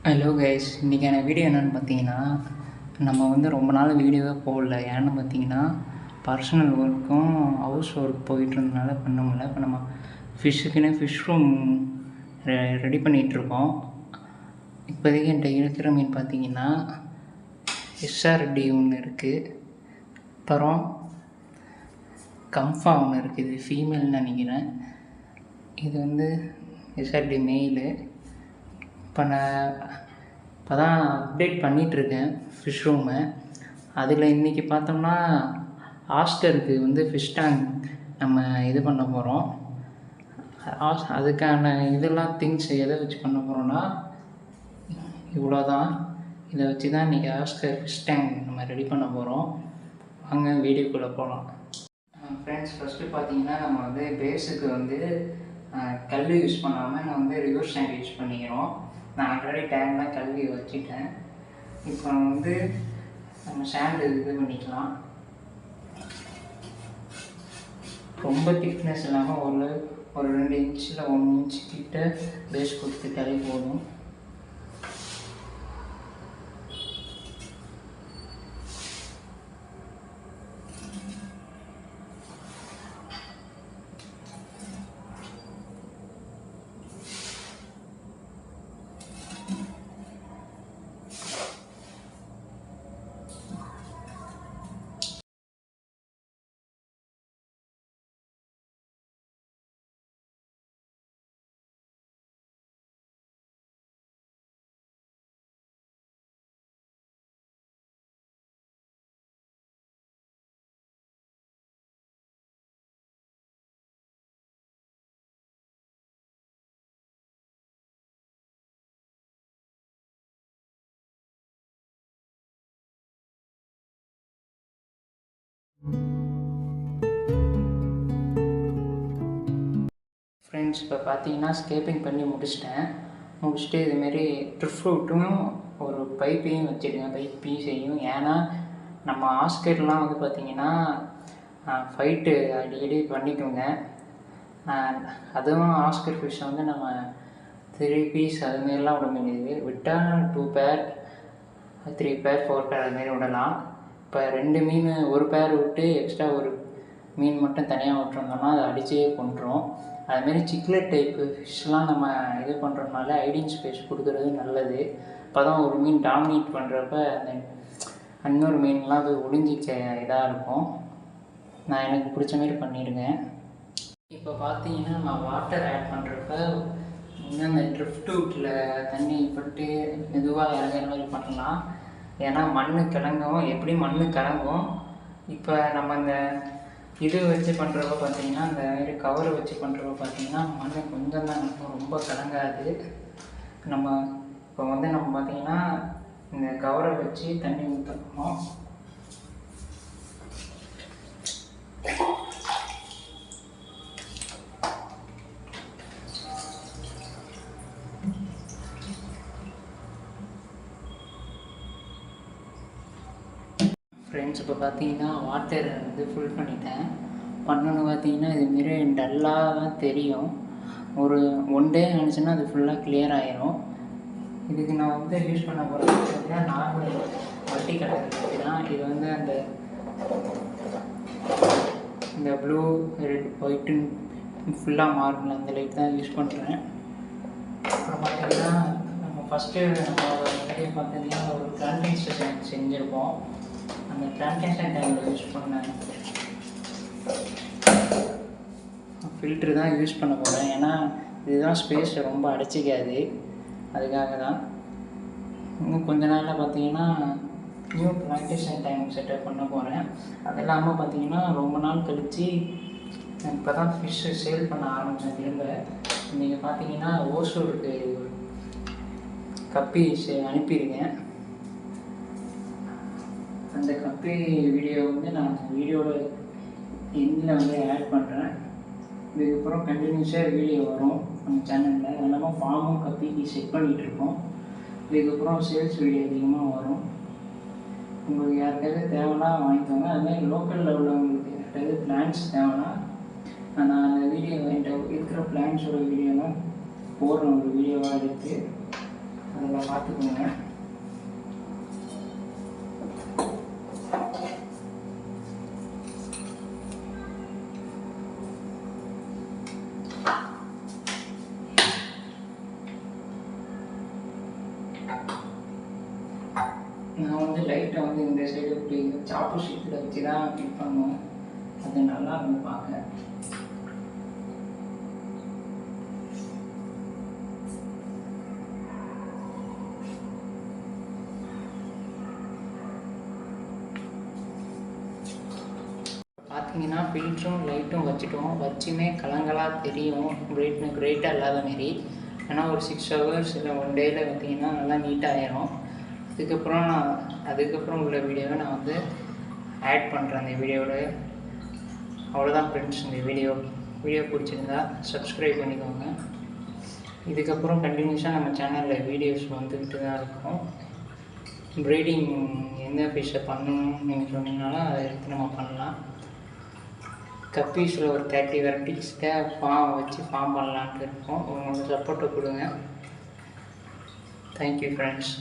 Hello guys, இன்றைக்கான video என்னென்னு பார்த்தீங்கன்னா, நம்ம வந்து ரொம்ப நாள் வீடியோவே போடல. ஏன்னு பார்த்தீங்கன்னா, பர்சனல் ஒர்க்கும் ஹவுஸ் ஒர்க் போயிட்டு இருந்தனால பண்ண முடியல. இப்போ நம்ம ஃபிஷ்ஷுக்குன்னு ஃபிஷ் ரூம் ரெடி பண்ணிகிட்ருக்கோம். இப்போதைக்கு என்கிட்ட இருக்கிற மீன் பார்த்தீங்கன்னா எஸ்ஆர்டி ஒன்று இருக்குது, அப்புறம் கம்ஃபா ஒன்று இருக்குது. இது ஃபீமேல்னு நினைக்கிறேன். இது வந்து எஸ்ஆர்டி மெயிலு. இப்போ தான் அப்டேட் பண்ணிகிட்ருக்கேன் ஃபிஷ் ரூமை. அதில் இன்றைக்கி பார்த்தோம்னா ஆஸ்கருக்கு வந்து ஃபிஷ் டேங்க் நம்ம இது பண்ண போகிறோம். அதுக்கான இதெல்லாம் திங்ஸ் எதை வச்சு பண்ண போகிறோன்னா இவ்வளோ தான். இதை வச்சு தான் இன்றைக்கி ஆஸ்கர் ஃபிஷ் டேங்க் நம்ம ரெடி பண்ண போகிறோம். வாங்க வீடியோக்குள்ளே போகலாம். ஃப்ரெண்ட்ஸ், ஃபஸ்ட்டு பார்த்தீங்கன்னா நம்ம வந்து பேஸுக்கு வந்து கல் யூஸ் பண்ணாமல் நான் வந்து ரிவர் சாண்ட் யூஸ் பண்ணிக்கிறோம். நான் ஆல்ரெடி டேங்க்லாம் கழுவி வச்சுட்டேன். இப்போ வந்து நம்ம சாண்டு இது பண்ணிக்கலாம். ரொம்ப திக்னஸ் இல்லாமல் ஒரு 2 இன்ச்சில் 1 இன்ச்சு கிட்ட பேஸ் கொடுத்துட்டாலே போதும். ஃப்ரெண்ட்ஸ், இப்போ பார்த்தீங்கன்னா ஸ்கேப்பிங் பண்ணி முடிச்சுட்டு இதுமாரி ட்ரிப் ஃப்ரூட்டும் ஒரு பைப்பையும் வச்சுருக்கேன், பைப் பீஸையும். ஏன்னா நம்ம ஆஸ்கர்லாம் வந்து பார்த்திங்கன்னா ஃபைட்டு அடிக்கடி பண்ணிக்கோங்க. அதுவும் ஆஸ்கர் ஃபிஷ்ஷை வந்து நம்ம 3 பீஸ் அதுமாரிலாம் விட முடியாது. விட்டால் 2 பேர் 3 பேர் 4 பேர் அதுமாரி விடலாம். இப்போ 2 மீன் ஒரு பேர் விட்டு எக்ஸ்ட்ரா ஒரு மீன் மட்டும் தனியாக விட்டுருந்தோம்னா அதை அடிச்சே கொண்டுரும். அதுமாரி சிக்லெட் டைப்பு ஃபிஷ்லாம் நம்ம இது பண்ணுறதுனால ஹைடிங் ஸ்பேஸ் கொடுக்குறது நல்லது. அப்போ தான் ஒரு மீன் டாமினேட் பண்ணுறப்ப அந்த இன்னொரு மீன்லாம் அது ஒளிஞ்சிக்க இதாக இருக்கும். நான் எனக்கு பிடிச்ச மாதிரி பண்ணியிருக்கேன். இப்போ பார்த்தீங்கன்னா நம்ம வாட்டர் ஆட் பண்ணுறப்ப இன்னும் அந்த ட்ரிஃப்ட் அவுட்டில் தண்ணி பட்டு மெதுவாக இறங்குற மாதிரி பண்ணலாம். ஏன்னா மண் கிளங்கும், எப்படி மண் கலங்கும். இப்போ நம்ம அந்த இது வச்சு பண்ணுறப்ப பார்த்தீங்கன்னா அந்த மாதிரி கவரை வச்சு பண்ணுறப்ப பார்த்தீங்கன்னா மண் கொஞ்சம் தான் இருக்கும், ரொம்ப கலங்காது. நம்ம இப்போ வந்து நம்ம பார்த்திங்கன்னா இந்த கவரை வச்சு தண்ணி ஊற்றணும். ஃப்ரெண்ட்ஸ், இப்போ பார்த்தீங்கன்னா வாட்டர் வந்து ஃபுல் பண்ணிட்டேன். பண்ணணுன்னு பார்த்தீங்கன்னா இதுமாரி டல்லாக தான் தெரியும். ஒரு 1 டே நினச்சின்னா அது ஃபுல்லாக கிளியர் ஆகிரும். இதுக்கு நான் வந்து யூஸ் பண்ண போகிறது பார்த்தீங்கன்னா நார்மல் வட்டி கலர் தான். இது வந்து இந்த ப்ளூ ரெட் ஒயிட்டுன்னு ஃபுல்லாக மாறும் அந்த லைட் தான் யூஸ் பண்ணுறேன். அப்புறம் பார்த்தீங்கன்னா நம்ம ஃபஸ்ட்டு நம்ம வீடியோ பார்த்தீங்கன்னா ஒரு பிளான்டிங் ஸ்டேஷன் செஞ்சுருப்போம். அந்த பிளான்டேஷன் டைமில் யூஸ் பண்ண ஃபில்ட்ரு தான் யூஸ் பண்ண போகிறேன். ஏன்னா இதுதான் ஸ்பேஸ் ரொம்ப அடைச்சிக்காது, அதுக்காக தான். இன்னும் கொஞ்ச நாளில் பார்த்தீங்கன்னா நியூ பிளான்டேஷன் டைம் செட்டப் பண்ண போகிறேன். அது இல்லாமல் பார்த்தீங்கன்னா ரொம்ப நாள் கழித்து இப்போ தான் ஃபிஷ்ஷு சேல் பண்ண ஆரம்பித்தேன் திரும்ப. இன்றைக்கி பார்த்தீங்கன்னா ஓசூருக்கு கப்பி அனுப்பியிருக்கேன். அந்த கப்பி வீடியோ வந்து நான் வீடியோவில் எண்டில் வந்து ஆட் பண்ணுறேன். இதுக்கப்புறம் கண்டினியூஸாக வீடியோ வரும் நம்ம சேனலில். அது இல்லாமல் ஃபார்மும் கப்பிக்கு செட் பண்ணிகிட்ருக்கோம். இதுக்கப்புறம் சேல்ஸ் வீடியோ அதிகமாக வரும். உங்களுக்கு யாருக்காவது தேவைன்னா வாங்கிக்கோங்க. அதுமாதிரி லோக்கலில் உள்ளவங்களுக்கு யாருக்காவது பிளான்ஸ் தேவைன்னா நான் அந்த வீடியோ என்கிட்ட இருக்கிற பிளான்ஸோட வீடியோலாம் போடுறேன், ஒரு வீடியோவாக எடுத்து. அது கொஞ்சம் பார்த்துக்கோங்க. நான் வந்து லைட்டை வந்து இந்த சைடு இப்படி சாப்பு ஷீட்டில் வச்சு தான் ஃபிட் பண்ணுவோம். அது நல்லா இருக்கும் பார்க்க. பார்த்தீங்கன்னா ஃபில்ட்ரும் லைட்டும் வச்சுமே கலங்களாக தெரியும், கிரேட்டாக இல்லாத மாரி. ஆனால் ஒரு 6 hours இல்லை 1 dayல பார்த்தீங்கன்னா நல்லா நீட்டாக ஆயிரும். அதுக்கப்புறம் உள்ள வீடியோவை நான் வந்து ஆட் பண்ணுறேன் அந்த வீடியோவோட. அவ்வளோதான் ஃப்ரெண்ட்ஸ். இந்த வீடியோ பிடிச்சிருந்தா சப்ஸ்கிரைப் பண்ணிக்கோங்க. இதுக்கப்புறம் கண்டினியூஸாக நம்ம சேனலில் வீடியோஸ் வந்துக்கிட்டு தான் இருக்கும். ப்ரீடிங் எந்த ஃபிஷ்ஷை பண்ணணும்னு நீங்கள் சொன்னீங்கனாலும் அதை எடுத்து நம்ம பண்ணலாம். கப்பீஸில் ஒரு 30 வெரைட்டிஸ்கிட்ட ஃபார்ம் பண்ணலான்ட்டு இருக்கோம். உங்களோட சப்போர்ட்டை கொடுங்க. Thank you friends.